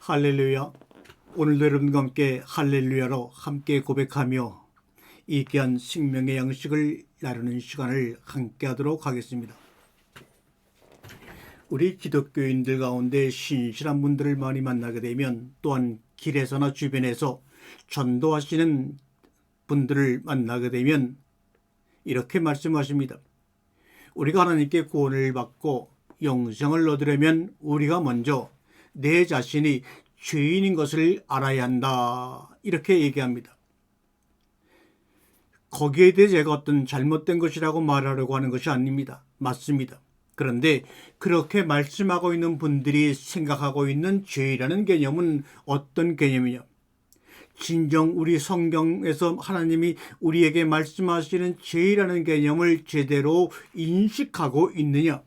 할렐루야. 오늘도 여러분과 함께 할렐루야로 함께 고백하며 이 귀한 생명의 양식을 나누는 시간을 함께 하도록 하겠습니다. 우리 기독교인들 가운데 신실한 분들을 많이 만나게 되면, 또한 길에서나 주변에서 전도하시는 분들을 만나게 되면 이렇게 말씀하십니다. 우리가 하나님께 구원을 받고 영생을 얻으려면 우리가 먼저 내 자신이 죄인인 것을 알아야 한다, 이렇게 얘기합니다. 거기에 대해 제가 어떤 잘못된 것이라고 말하려고 하는 것이 아닙니다. 맞습니다. 그런데 그렇게 말씀하고 있는 분들이 생각하고 있는 죄라는 개념은 어떤 개념이냐? 진정 우리 성경에서 하나님이 우리에게 말씀하시는 죄라는 개념을 제대로 인식하고 있느냐?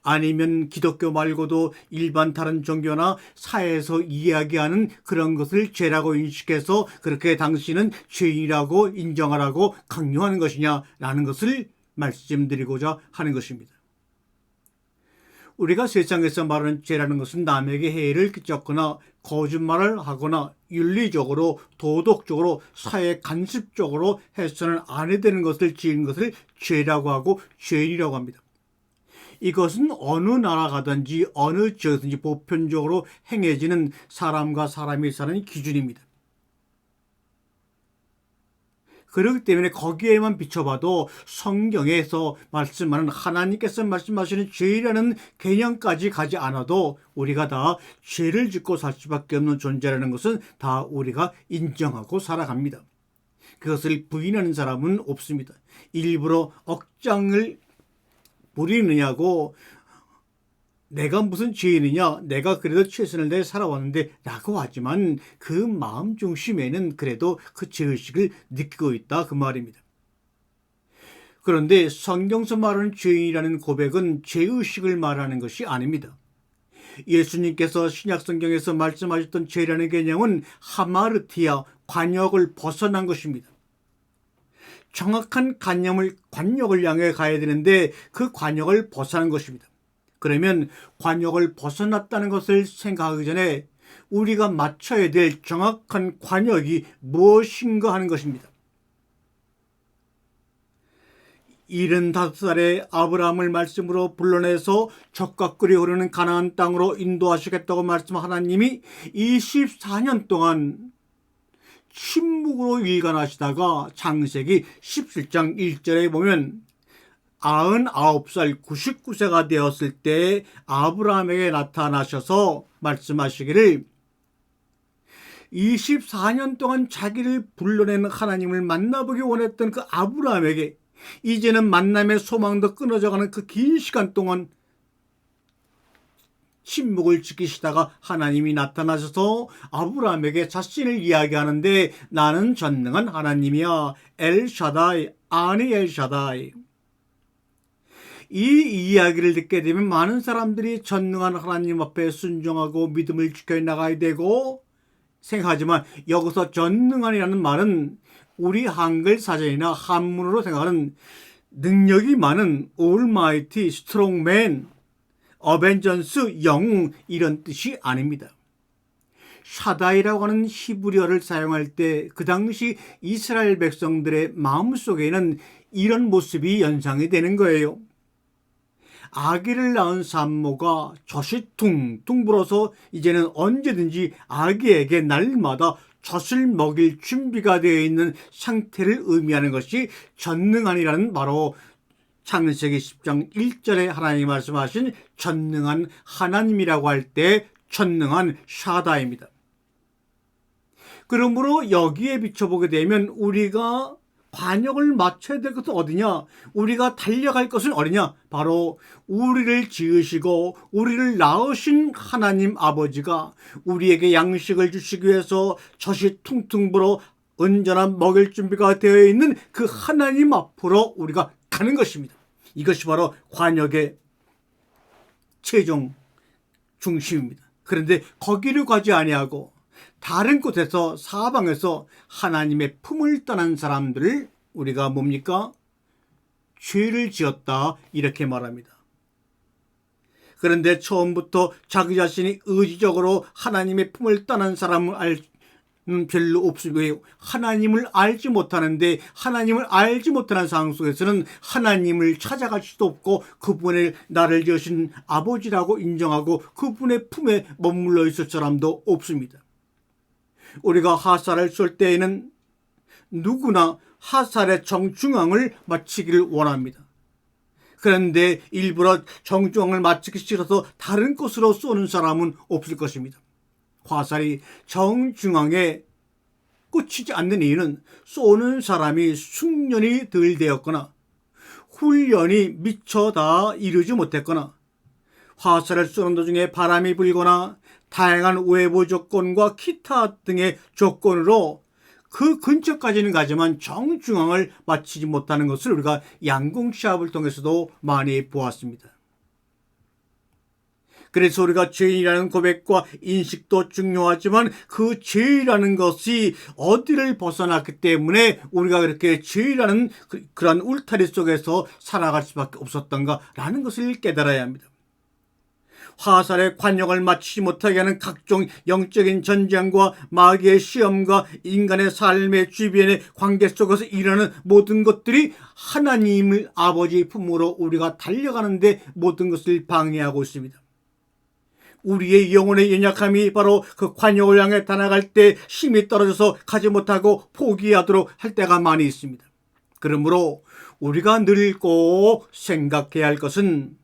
아니면 기독교 말고도 일반 다른 종교나 사회에서 이야기하는 그런 것을 죄라고 인식해서 그렇게 당신은 죄인이라고 인정하라고 강요하는 것이냐라는 것을 말씀드리고자 하는 것입니다. 우리가 세상에서 말하는 죄라는 것은 남에게 해를 끼쳤거나 거짓말을 하거나 윤리적으로, 도덕적으로, 사회 간섭적으로 해서는 안 해야 되는 것을 지은 것을 죄라고 하고 죄인이라고 합니다. 이것은 어느 나라 가든지 어느 지역든지 보편적으로 행해지는 사람과 사람이 사는 기준입니다. 그렇기 때문에 거기에만 비춰봐도 성경에서 말씀하는, 하나님께서 말씀하시는 죄라는 개념까지 가지 않아도 우리가 다 죄를 짓고 살 수밖에 없는 존재라는 것은 다 우리가 인정하고 살아갑니다. 그것을 부인하는 사람은 없습니다. 일부러 억장을 부리느냐고, 내가 무슨 죄인이냐, 내가 그래도 최선을 다해 살아왔는데 라고 하지만 그 마음 중심에는 그래도 그 죄의식을 느끼고 있다, 그 말입니다. 그런데 성경에서 말하는 죄인이라는 고백은 죄의식을 말하는 것이 아닙니다. 예수님께서 신약성경에서 말씀하셨던 죄라는 개념은 하마르티아, 관역을 벗어난 것입니다. 정확한 관역을 향해 가야 되는데 그 관역을 벗어난 것입니다. 그러면 관역을 벗어났다는 것을 생각하기 전에 우리가 맞춰야 될 정확한 관역이 무엇인가 하는 것입니다. 75살에 아브라함을 말씀으로 불러내서 젖과 꿀이 흐르는 가나안 땅으로 인도하시겠다고 말씀한 하나님이 24년 동안 침묵으로 일관하시다가 창세기 17장 1절에 보면 99살 99세가 되었을 때 아브라함에게 나타나셔서 말씀하시기를, 24년 동안 자기를 불러낸 하나님을 만나보기 원했던 그 아브라함에게 이제는 만남의 소망도 끊어져가는 그 긴 시간 동안 침묵을 지키시다가 하나님이 나타나셔서 아브라함에게 자신을 이야기하는데, 나는 전능한 하나님이야, 엘샤다이, 아니 엘샤다이. 이 이야기를 듣게 되면 많은 사람들이 전능한 하나님 앞에 순종하고 믿음을 지켜나가야 되고 생각하지만, 여기서 전능한이라는 말은 우리 한글 사전이나 한문으로 생각하는 능력이 많은 Almighty, Strongman, 어벤전스, 영웅, 이런 뜻이 아닙니다. 샤다이라고 하는 히브리어를 사용할 때 그 당시 이스라엘 백성들의 마음속에는 이런 모습이 연상이 되는 거예요. 아기를 낳은 산모가 젖이 퉁퉁 불어서 이제는 언제든지 아기에게 날마다 젖을 먹일 준비가 되어 있는 상태를 의미하는 것이 전능한이라는, 바로 창세기 10장 1절에 하나님이 말씀하신 전능한 하나님이라고 할 때 전능한 샤다입니다. 그러므로 여기에 비춰보게 되면 우리가 관역을 맞춰야 될 것은 어디냐? 우리가 달려갈 것은 어디냐? 바로 우리를 지으시고 우리를 낳으신 하나님 아버지가 우리에게 양식을 주시기 위해서 젖이 퉁퉁 불어 온전한 먹일 준비가 되어 있는 그 하나님 앞으로 우리가 가는 것입니다. 이것이 바로 관역의 최종 중심입니다. 그런데 거기를 가지 아니하고 다른 곳에서, 사방에서 하나님의 품을 떠난 사람들을 우리가 뭡니까? 죄를 지었다, 이렇게 말합니다. 그런데 처음부터 자기 자신이 의지적으로 하나님의 품을 떠난 사람을 별로 없으고요. 하나님을 알지 못하는데, 하나님을 알지 못하는 상황 속에서는 하나님을 찾아갈 수도 없고 그분의 나를 지으신 아버지라고 인정하고 그분의 품에 머물러 있을 사람도 없습니다. 우리가 하사를 쏠 때에는 누구나 하살의 정중앙을 맞추기를 원합니다. 그런데 일부러 정중앙을 맞추기 싫어서 다른 곳으로 쏘는 사람은 없을 것입니다. 화살이 정중앙에 꽂히지 않는 이유는 쏘는 사람이 숙련이 덜 되었거나 훈련이 미처 다 이루지 못했거나 화살을 쏘는 도중에 바람이 불거나 다양한 외부 조건과 기타 등의 조건으로 그 근처까지는 가지만 정중앙을 맞추지 못하는 것을 우리가 양궁 시합을 통해서도 많이 보았습니다. 그래서 우리가 죄인이라는 고백과 인식도 중요하지만 그 죄라는 것이 어디를 벗어났기 때문에 우리가 그렇게 죄라는 그런 울타리 속에서 살아갈 수밖에 없었던가라는 것을 깨달아야 합니다. 화살의 관역을 맞추지 못하게 하는 각종 영적인 전쟁과 마귀의 시험과 인간의 삶의 주변의 관계 속에서 일어나는 모든 것들이 하나님을 아버지 품으로 우리가 달려가는데 모든 것을 방해하고 있습니다. 우리의 영혼의 연약함이 바로 그 관역을 향해 달아갈 때 힘이 떨어져서 가지 못하고 포기하도록 할 때가 많이 있습니다. 그러므로 우리가 늘 꼭 생각해야 할 것은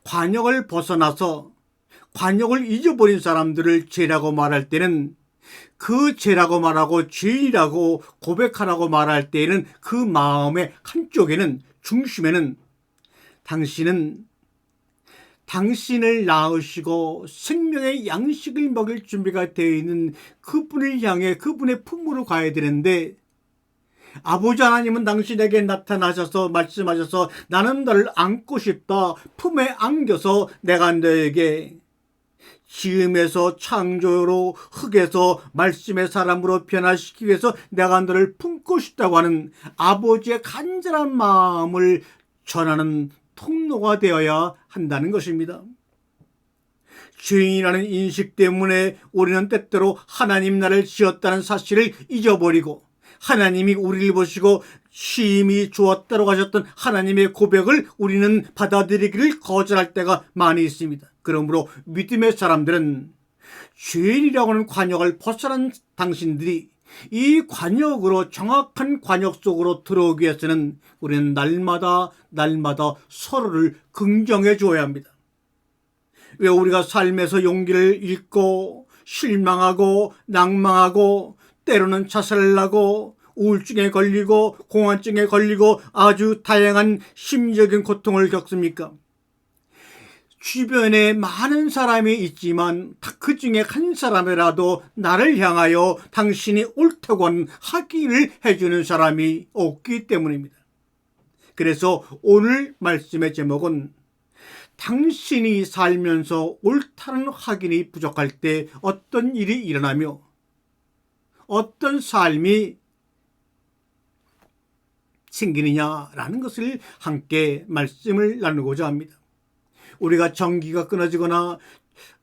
관역을 벗어나서 관역을 잊어버린 사람들을 죄라고 말할 때는 그 죄라고 말하고 죄인이라고 고백하라고 말할 때에는 그 마음의 한쪽에는 중심에는 당신은 당신을 낳으시고 생명의 양식을 먹일 준비가 되어 있는 그분을 향해 그분의 품으로 가야 되는데 아버지 하나님은 당신에게 나타나셔서 말씀하셔서 나는 너를 안고 싶다. 품에 안겨서 내가 너에게 지음에서 창조로 흙에서 말씀의 사람으로 변화시키기 위해서 내가 너를 품고 싶다고 하는 아버지의 간절한 마음을 전하는 통로가 되어야 한다는 것입니다. 죄인이라는 인식 때문에 우리는 때때로 하나님 나를 지었다는 사실을 잊어버리고 하나님이 우리를 보시고 쉼이 주었다고 하셨던 하나님의 고백을 우리는 받아들이기를 거절할 때가 많이 있습니다. 그러므로 믿음의 사람들은 죄인이라고 하는 관역을 벗어난 당신들이 이 관역으로 정확한 관역 속으로 들어오기 위해서는 우리는 날마다 서로를 긍정해 줘야 합니다. 왜 우리가 삶에서 용기를 잃고 실망하고 낭망하고 때로는 자살을 하고 우울증에 걸리고 공황증에 걸리고 아주 다양한 심리적인 고통을 겪습니까? 주변에 많은 사람이 있지만 그 중에 한 사람이라도 나를 향하여 당신이 옳다고 하기를 해주는 사람이 없기 때문입니다. 그래서 오늘 말씀의 제목은 당신이 살면서 옳다는 확인이 부족할 때 어떤 일이 일어나며 어떤 삶이 생기느냐라는 것을 함께 말씀을 나누고자 합니다. 우리가 전기가 끊어지거나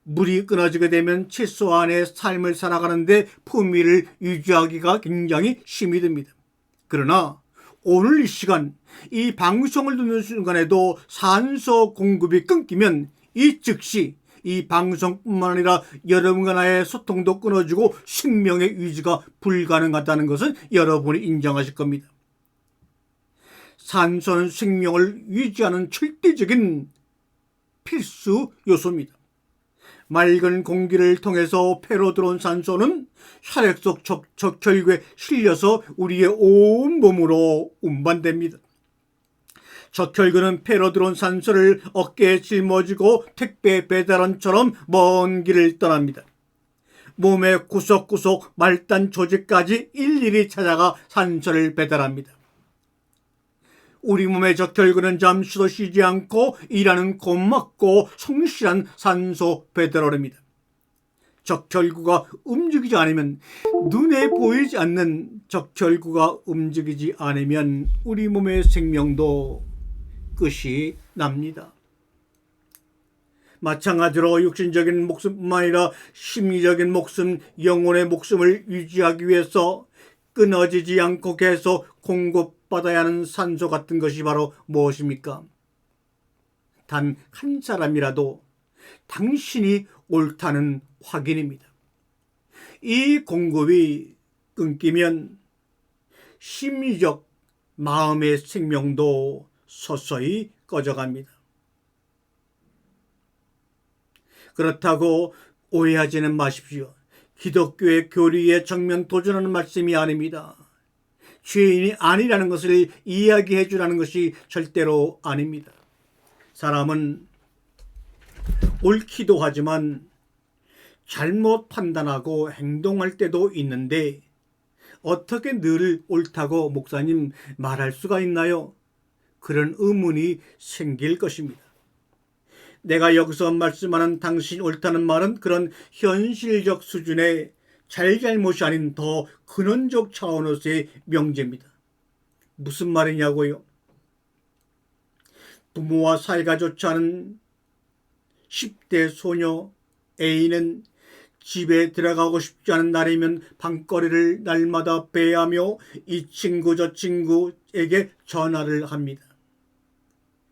물이 끊어지게 되면 최소한의 삶을 살아가는데 품위를 유지하기가 굉장히 힘이 듭니다. 그러나 오늘 이 시간 이 방송을 듣는 순간에도 산소 공급이 끊기면 이 즉시 이 방송뿐만 아니라 여러분과 나의 소통도 끊어지고 생명의 유지가 불가능하다는 것은 여러분이 인정하실 겁니다. 산소는 생명을 유지하는 절대적인 필수 요소입니다. 맑은 공기를 통해서 폐로 들어온 산소는 혈액 속 적혈구에 실려서 우리의 온 몸으로 운반됩니다. 적혈구는 폐로 들어온 산소를 어깨에 짊어지고 택배 배달원처럼 먼 길을 떠납니다. 몸의 구석구석 말단 조직까지 일일이 찾아가 산소를 배달합니다. 우리 몸의 적혈구는 잠시도 쉬지 않고 일하는 고맙고 성실한 산소 배달원입니다. 적혈구가 움직이지 않으면 눈에 보이지 않는 적혈구가 움직이지 않으면 우리 몸의 생명도 끝이 납니다. 마찬가지로 육신적인 목숨뿐만 아니라 심리적인 목숨, 영혼의 목숨을 유지하기 위해서 끊어지지 않고 계속 공급받아야 하는 산소 같은 것이 바로 무엇입니까? 단 한 사람이라도 당신이 옳다는 확인입니다. 이 공급이 끊기면 심리적 마음의 생명도 서서히 꺼져갑니다. 그렇다고 오해하지는 마십시오. 기독교의 교리에 정면 도전하는 말씀이 아닙니다. 죄인이 아니라는 것을 이야기해 주라는 것이 절대로 아닙니다. 사람은 옳기도 하지만 잘못 판단하고 행동할 때도 있는데 어떻게 늘 옳다고 목사님 말할 수가 있나요? 그런 의문이 생길 것입니다. 내가 여기서 말씀하는 당신 옳다는 말은 그런 현실적 수준의 잘잘못이 아닌 더 근원적 차원에서의 명제입니다. 무슨 말이냐고요? 부모와 사이가 좋지 않은 10대 소녀 A는 집에 들어가고 싶지 않은 날이면 방거리를 날마다 배회하며 이 친구 저 친구에게 전화를 합니다.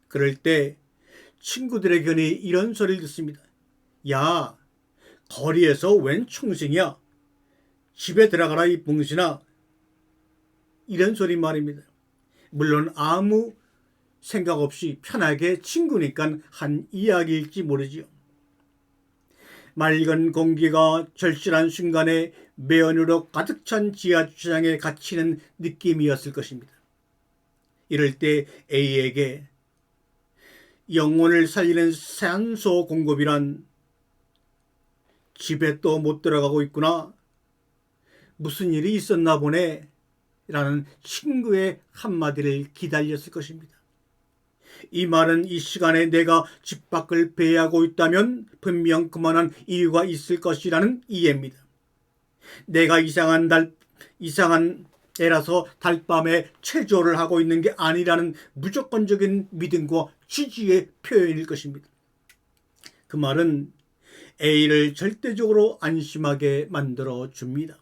그럴 때 친구들의 견해 이런 소리를 듣습니다. 야, 거리에서 웬 청승이야? 집에 들어가라 이 봉신아. 이런 소리 말입니다. 물론 아무 생각 없이 편하게 친구니까 한 이야기일지 모르지요. 맑은 공기가 절실한 순간에 매연으로 가득 찬 지하주차장에 갇히는 느낌이었을 것입니다. 이럴 때 A에게 영혼을 살리는 산소 공급이란 집에 또 못 들어가고 있구나. 무슨 일이 있었나 보네. 라는 친구의 한마디를 기다렸을 것입니다. 이 말은 이 시간에 내가 집 밖을 배회하고 있다면 분명 그만한 이유가 있을 것이라는 이해입니다. 내가 이상한 애라서 달밤에 체조를 하고 있는 게 아니라는 무조건적인 믿음과 지지의 표현일 것입니다. 그 말은 A를 절대적으로 안심하게 만들어 줍니다.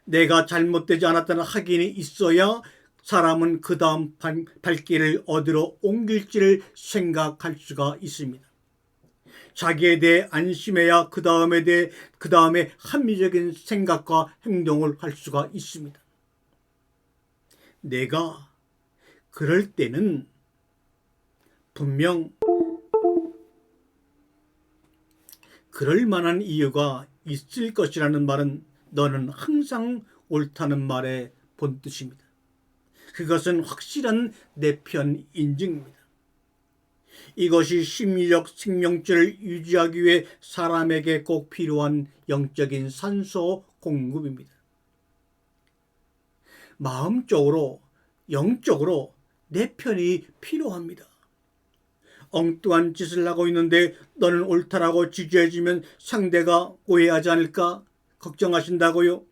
내가 잘못되지 않았다는 확인이 있어야 사람은 그 다음 발길을 어디로 옮길지를 생각할 수가 있습니다. 자기에 대해 안심해야 그 다음에 합리적인 생각과 행동을 할 수가 있습니다. 내가 그럴 때는 분명 그럴 만한 이유가 있을 것이라는 말은 너는 항상 옳다는 말의 본뜻입니다. 그것은 확실한 내 편 인증입니다. 이것이 심리적 생명줄을 유지하기 위해 사람에게 꼭 필요한 영적인 산소 공급입니다. 마음적으로, 영적으로 내 편이 필요합니다. 엉뚱한 짓을 하고 있는데 너는 옳다라고 지지해주면 상대가 오해하지 않을까 걱정하신다고요?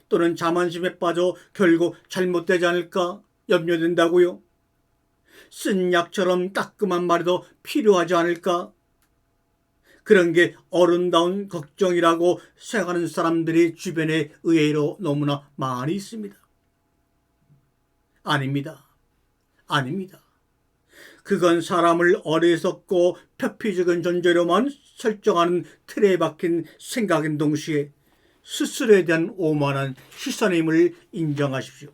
또는 자만심에 빠져 결국 잘못되지 않을까 염려된다고요? 쓴 약처럼 따끔한 말이 필요하지 않을까? 그런 게 어른다운 걱정이라고 생각하는 사람들이 주변에 의외로 너무나 많이 있습니다. 아닙니다. 아닙니다. 그건 사람을 어리석고 표피적인 존재로만 설정하는 틀에 박힌 생각인 동시에 스스로에 대한 오만한 시선임을 인정하십시오.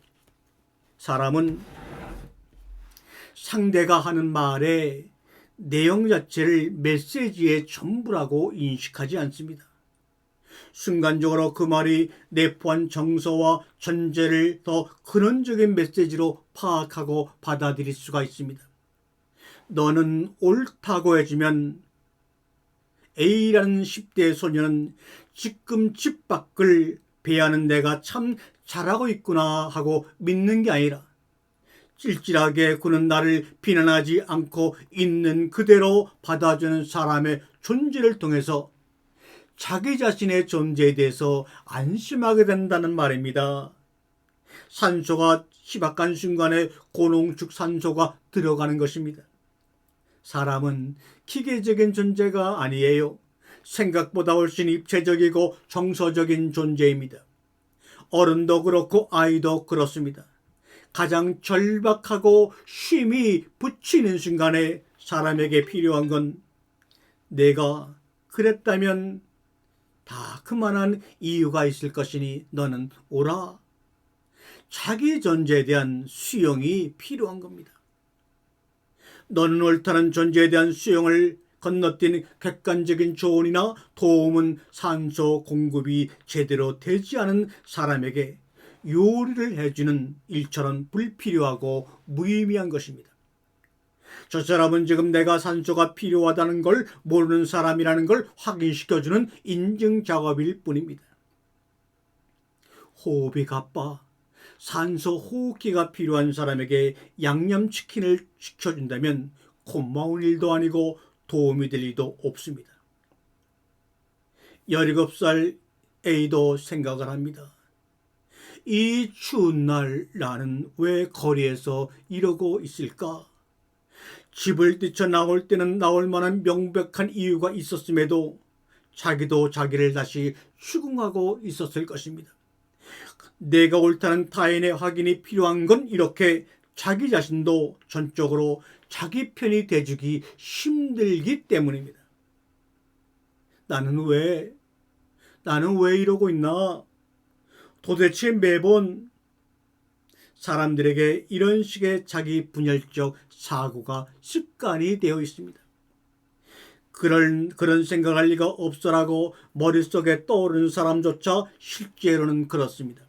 사람은 상대가 하는 말의 내용 자체를 메시지의 전부라고 인식하지 않습니다. 순간적으로 그 말이 내포한 정서와 전제를 더 근원적인 메시지로 파악하고 받아들일 수가 있습니다. 너는 옳다고 해주면 A라는 10대 소녀는 지금 집 밖을 배회하는 내가 참 잘하고 있구나 하고 믿는 게 아니라 찔찔하게 구는 나를 비난하지 않고 있는 그대로 받아주는 사람의 존재를 통해서 자기 자신의 존재에 대해서 안심하게 된다는 말입니다. 산소가 희박한 순간에 고농축 산소가 들어가는 것입니다. 사람은 기계적인 존재가 아니에요. 생각보다 훨씬 입체적이고 정서적인 존재입니다. 어른도 그렇고 아이도 그렇습니다. 가장 절박하고 쉼이 붙이는 순간에 사람에게 필요한 건 내가 그랬다면 다 그만한 이유가 있을 것이니 너는 오라. 자기 존재에 대한 수용이 필요한 겁니다. 너는 옳다는 존재에 대한 수용을 건너뛴 객관적인 조언이나 도움은 산소 공급이 제대로 되지 않은 사람에게 요리를 해주는 일처럼 불필요하고 무의미한 것입니다. 저 사람은 지금 내가 산소가 필요하다는 걸 모르는 사람이라는 걸 확인시켜주는 인증 작업일 뿐입니다. 호흡이 가빠 산소 호흡기가 필요한 사람에게 양념치킨을 시켜준다면 고마운 일도 아니고 도움이 될 일도 없습니다. 17살 A도 생각을 합니다. 이 추운 날 나는 왜 거리에서 이러고 있을까? 집을 뛰쳐나올 때는 나올 만한 명백한 이유가 있었음에도 자기도 자기를 다시 추궁하고 있었을 것입니다. 내가 옳다는 타인의 확인이 필요한 건 이렇게 자기 자신도 전적으로 자기 편이 돼주기 힘들기 때문입니다. 나는 왜 이러고 있나? 도대체 매번 사람들에게 이런 식의 자기 분열적 사고가 습관이 되어 있습니다. 그런 생각할 리가 없어라고 머릿속에 떠오르는 사람조차 실제로는 그렇습니다.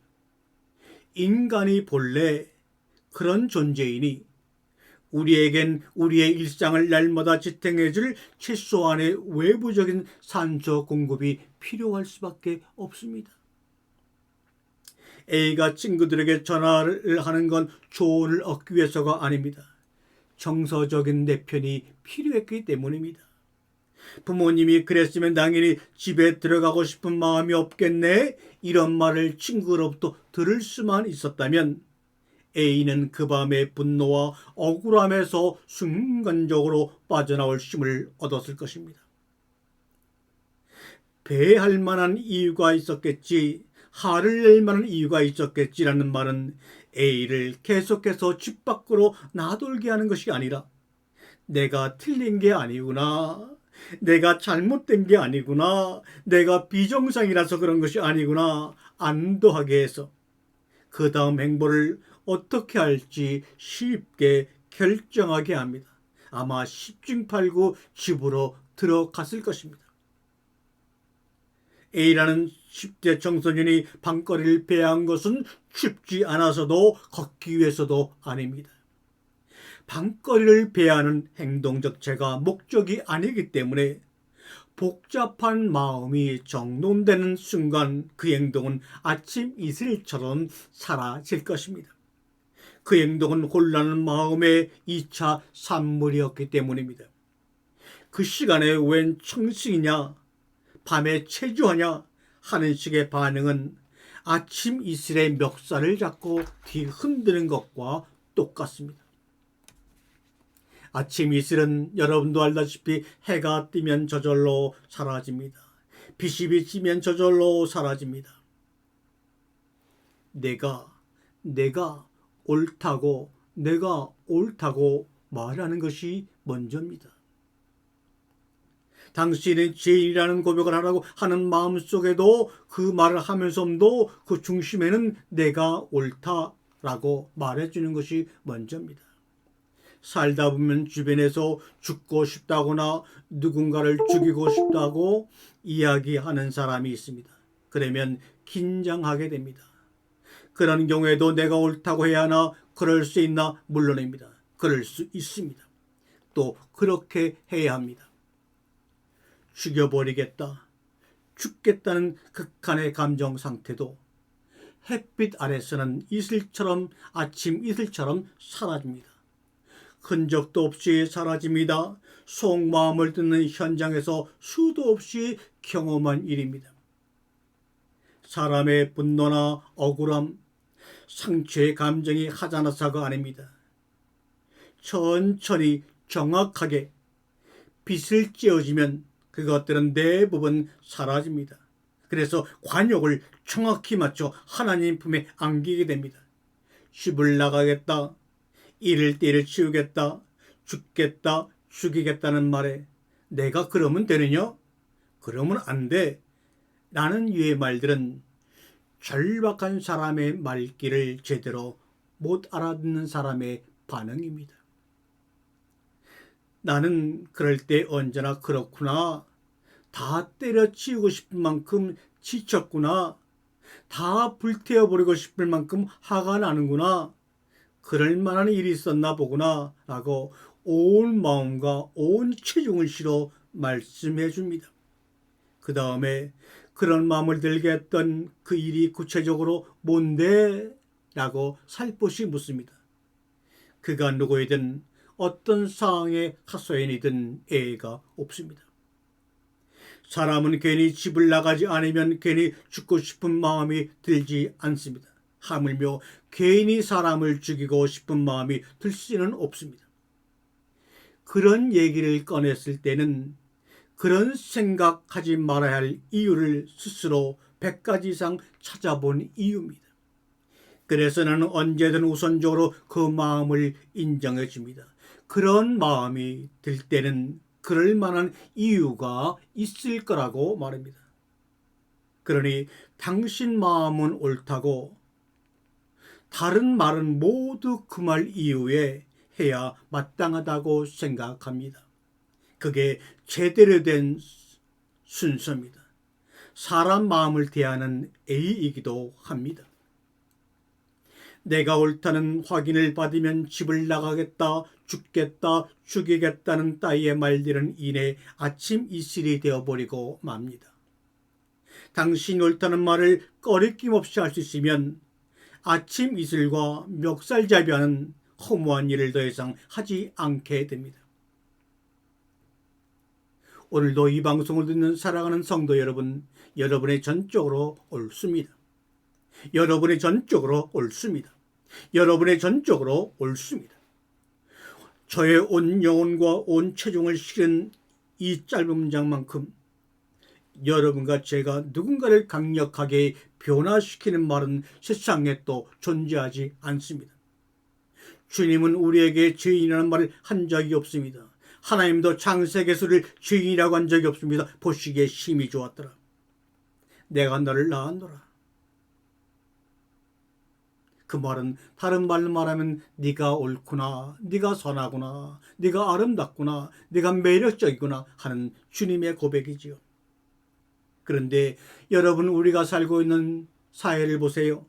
인간이 본래 그런 존재이니 우리에겐 우리의 일상을 날마다 지탱해줄 최소한의 외부적인 산소 공급이 필요할 수밖에 없습니다. A가 친구들에게 전화를 하는 건 조언을 얻기 위해서가 아닙니다. 정서적인 내 편이 필요했기 때문입니다. 부모님이 그랬으면 당연히 집에 들어가고 싶은 마음이 없겠네? 이런 말을 친구로부터 들을 수만 있었다면 A는 그 밤의 분노와 억울함에서 순간적으로 빠져나올 힘을 얻었을 것입니다. 배할 만한 이유가 있었겠지, 화를 낼 만한 이유가 있었겠지라는 말은 A를 계속해서 집 밖으로 나돌게 하는 것이 아니라 내가 틀린 게 아니구나, 내가 잘못된 게 아니구나, 내가 비정상이라서 그런 것이 아니구나 안도하게 해서 그 다음 행보를 어떻게 할지 쉽게 결정하게 합니다. 아마 10중8구 집으로 들어갔을 것입니다. A라는 10대 청소년이 밤거리를 배회한 것은 춥지 않아서도 걷기 위해서도 아닙니다. 밤거리를 배회하는 행동 자체가 목적이 아니기 때문에 복잡한 마음이 정돈되는 순간 그 행동은 아침 이슬처럼 사라질 것입니다. 그 행동은 혼란한 마음의 2차 산물이었기 때문입니다. 그 시간에 웬 청승이냐, 밤에 체조하냐 하는 식의 반응은 아침 이슬의 멱살을 잡고 뒤흔드는 것과 똑같습니다. 아침 이슬은 여러분도 알다시피 해가 뜨면 저절로 사라집니다. 빛이 비치면 저절로 사라집니다. 내가 옳다고 말하는 것이 먼저입니다. 당신의 죄인이라는 고백을 하라고 하는 마음속에도 그 말을 하면서도 그 중심에는 내가 옳다라고 말해주는 것이 먼저입니다. 살다 보면 주변에서 죽고 싶다거나 누군가를 죽이고 싶다고 이야기하는 사람이 있습니다. 그러면 긴장하게 됩니다. 그런 경우에도 내가 옳다고 해야 하나, 그럴 수 있나? 물론입니다. 그럴 수 있습니다. 또 그렇게 해야 합니다. 죽여버리겠다, 죽겠다는 극한의 감정 상태도 햇빛 아래서는 아침 이슬처럼 사라집니다. 흔적도 없이 사라집니다. 속마음을 듣는 현장에서 수도 없이 경험한 일입니다. 사람의 분노나 억울함, 상처의 감정이 하자나사가 아닙니다. 천천히 정확하게 빚을 찌어지면 그것들은 대부분 사라집니다. 그래서 관역을 정확히 맞춰 하나님 품에 안기게 됩니다. 집을 나가겠다, 이를 때를 치우겠다, 죽겠다, 죽이겠다는 말에 내가 그러면 되느냐? 그러면 안 돼. 라는 유의 말들은 절박한 사람의 말귀를 제대로 못 알아듣는 사람의 반응입니다. 나는 그럴 때 언제나 그렇구나. 다 때려치우고 싶은 만큼 지쳤구나. 다 불태워버리고 싶을 만큼 화가 나는구나. 그럴 만한 일이 있었나 보구나. 라고 온 마음과 온 체중을 실어 말씀해 줍니다. 그 다음에 그런 마음을 들게 했던 그 일이 구체적으로 뭔데? 라고 살포시 묻습니다. 그가 누구이든 어떤 상황에 하소연이든 애가 없습니다. 사람은 괜히 집을 나가지 않으면 괜히 죽고 싶은 마음이 들지 않습니다. 하물며 괜히 사람을 죽이고 싶은 마음이 들 수는 없습니다. 그런 얘기를 꺼냈을 때는 그런 생각하지 말아야 할 이유를 스스로 100가지 이상 찾아본 이유입니다. 그래서 나는 언제든 우선적으로 그 마음을 인정해 줍니다. 그런 마음이 들 때는 그럴 만한 이유가 있을 거라고 말합니다. 그러니 당신 마음은 옳다고 다른 말은 모두 그 말 이유에 해야 마땅하다고 생각합니다. 그게 제대로 된 순서입니다. 사람 마음을 대하는 예의이기도 합니다. 내가 옳다는 확인을 받으면 집을 나가겠다, 죽겠다, 죽이겠다는 따위의 말들은 이내 아침 이슬이 되어버리고 맙니다. 당신이 옳다는 말을 꺼리낌 없이 할 수 있으면 아침 이슬과 멱살잡이하는 허무한 일을 더 이상 하지 않게 됩니다. 오늘도 이 방송을 듣는 사랑하는 성도 여러분, 여러분의 전적으로 옳습니다. 여러분의 전적으로 옳습니다. 여러분의 전적으로 옳습니다. 저의 온 영혼과 온 체중을 실은 이 짧은 문장만큼 여러분과 제가 누군가를 강력하게 변화시키는 말은 세상에 또 존재하지 않습니다. 주님은 우리에게 죄인이라는 말을 한 적이 없습니다. 하나님도 창세기에서를 죄인이라고 한 적이 없습니다. 보시기에 심히 좋았더라. 내가 너를 낳았노라. 그 말은 다른 말로 말하면 네가 옳구나, 네가 선하구나, 네가 아름답구나, 네가 매력적이구나 하는 주님의 고백이지요. 그런데 여러분, 우리가 살고 있는 사회를 보세요.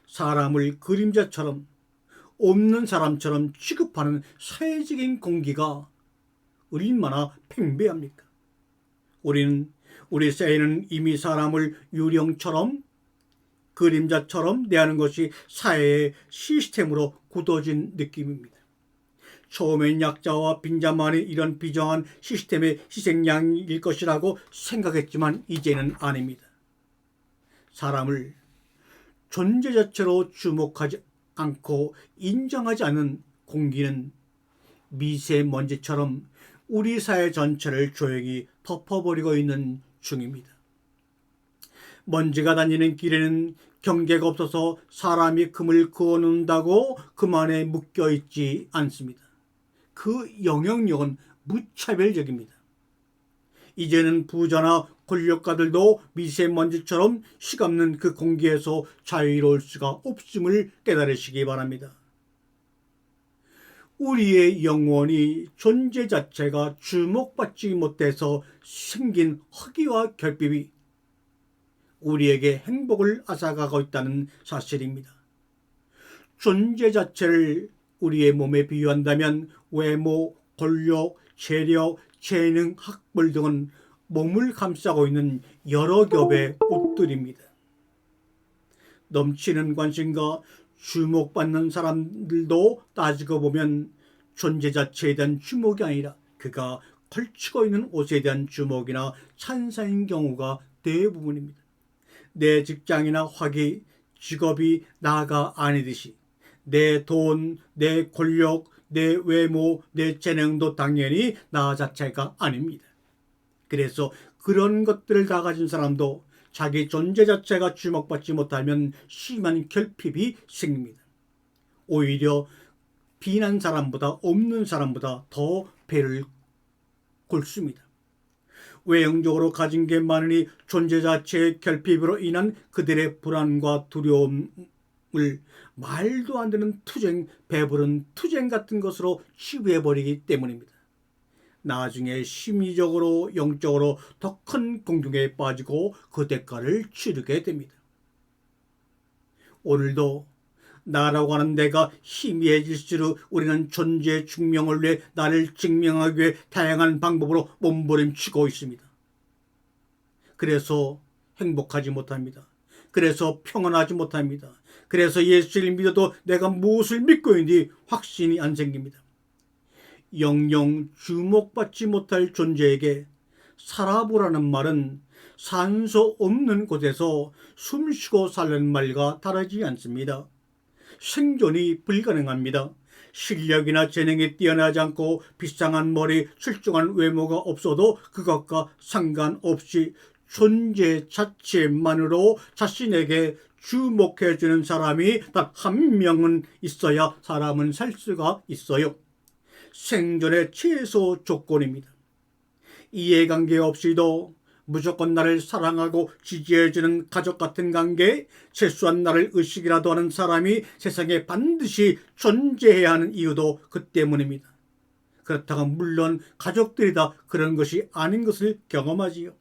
사람을 그림자처럼 없는 사람처럼 취급하는 사회적인 공기가 얼마나 팽배합니까? 우리 사회는 이미 사람을 유령처럼 그림자처럼 대하는 것이 사회의 시스템으로 굳어진 느낌입니다. 처음엔 약자와 빈자만이 이런 비정한 시스템의 희생양일 것이라고 생각했지만 이제는 아닙니다. 사람을 존재 자체로 주목하지 않고 인정하지 않는 공기는 미세먼지처럼 우리 사회 전체를 조용히 덮어버리고 있는 중입니다. 먼지가 다니는 길에는 경계가 없어서 사람이 금을 그어놓는다고 그만에 묶여있지 않습니다. 그 영향력은 무차별적입니다. 이제는 부자나 권력가들도 미세먼지처럼 식없는 그 공기에서 자유로울 수가 없음을 깨달으시기 바랍니다. 우리의 영혼이 존재 자체가 주목받지 못해서 생긴 허기와 결핍이 우리에게 행복을 앗아가고 있다는 사실입니다. 존재 자체를 우리의 몸에 비유한다면 외모, 권력, 재력, 재능, 학벌 등은 몸을 감싸고 있는 여러 겹의 옷들입니다. 넘치는 관심과 주목받는 사람들도 따지고 보면 존재 자체에 대한 주목이 아니라 그가 걸치고 있는 옷에 대한 주목이나 찬사인 경우가 대부분입니다. 내 직장이나 학위, 직업이 나가 아니듯이 내 돈, 내 권력, 내 외모, 내 재능도 당연히 나 자체가 아닙니다. 그래서 그런 것들을 다 가진 사람도 자기 존재 자체가 주목받지 못하면 심한 결핍이 생깁니다. 오히려 비난 사람보다 없는 사람보다 더 배를 골습니다. 외형적으로 가진 게 많으니 존재 자체의 결핍으로 인한 그들의 불안과 두려움을 말도 안 되는 투쟁, 배부른 투쟁 같은 것으로 치부해버리기 때문입니다. 나중에 심리적으로 영적으로 더 큰 공경에 빠지고 그 대가를 치르게 됩니다. 오늘도 나라고 하는 내가 희미해질수록 우리는 존재 증명을 위해 나를 증명하기 위해 다양한 방법으로 몸부림치고 있습니다. 그래서 행복하지 못합니다. 그래서 평안하지 못합니다. 그래서 예수를 믿어도 내가 무엇을 믿고 있는지 확신이 안 생깁니다. 영영 주목받지 못할 존재에게 살아보라는 말은 산소 없는 곳에서 숨쉬고 사는 말과 다르지 않습니다. 생존이 불가능합니다. 실력이나 재능이 뛰어나지 않고 비상한 머리, 출중한 외모가 없어도 그것과 상관없이 존재 자체만으로 자신에게 주목해주는 사람이 단 한 명은 있어야 사람은 살 수가 있어요. 생존의 최소 조건입니다. 이해관계 없이도 무조건 나를 사랑하고 지지해주는 가족 같은 관계, 최소한 나를 의식이라도 하는 사람이 세상에 반드시 존재해야 하는 이유도 그 때문입니다. 그렇다고 물론 가족들이 다 그런 것이 아닌 것을 경험하지요.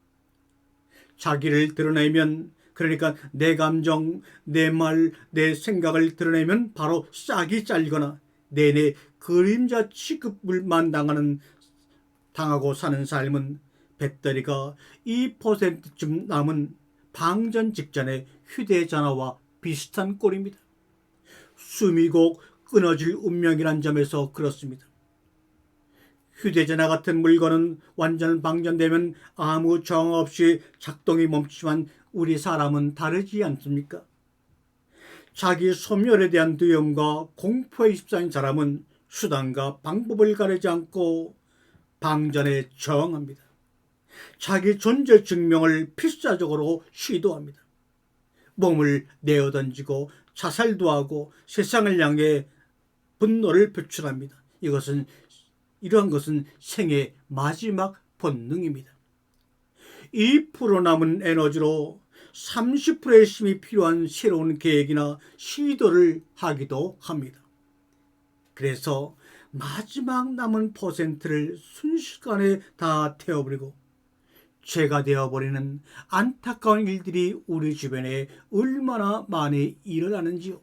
자기를 드러내면, 그러니까 내 감정, 내 말, 내 생각을 드러내면 바로 싹이 잘리거나 내내 그림자 취급을만 당하고 사는 삶은 배터리가 2%쯤 남은 방전 직전의 휴대전화와 비슷한 꼴입니다. 숨이 곧 끊어질 운명이란 점에서 그렇습니다. 휴대전화 같은 물건은 완전 방전되면 아무 저항 없이 작동이 멈추지만 우리 사람은 다르지 않습니까? 자기 소멸에 대한 두려움과 공포에 휩싸인 사람은 수단과 방법을 가리지 않고 방전에 저항합니다. 자기 존재 증명을 필사적으로 시도합니다. 몸을 내어던지고 자살도 하고 세상을 향해 분노를 표출합니다. 이러한 것은 생의 마지막 본능입니다. 2% 남은 에너지로 30%의 힘이 필요한 새로운 계획이나 시도를 하기도 합니다. 그래서 마지막 남은 퍼센트를 순식간에 다 태워버리고 죄가 되어버리는 안타까운 일들이 우리 주변에 얼마나 많이 일어나는지요.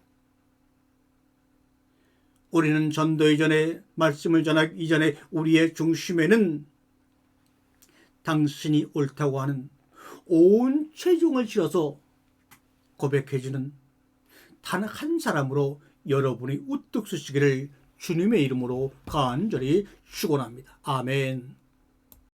우리는 전도 이전에, 말씀을 전하기 이전에 우리의 중심에는 당신이 옳다고 하는 온 체중을 실어서 고백해주는 단 한 사람으로 여러분이 우뚝 서시기를 주님의 이름으로 간절히 축원합니다. 아멘.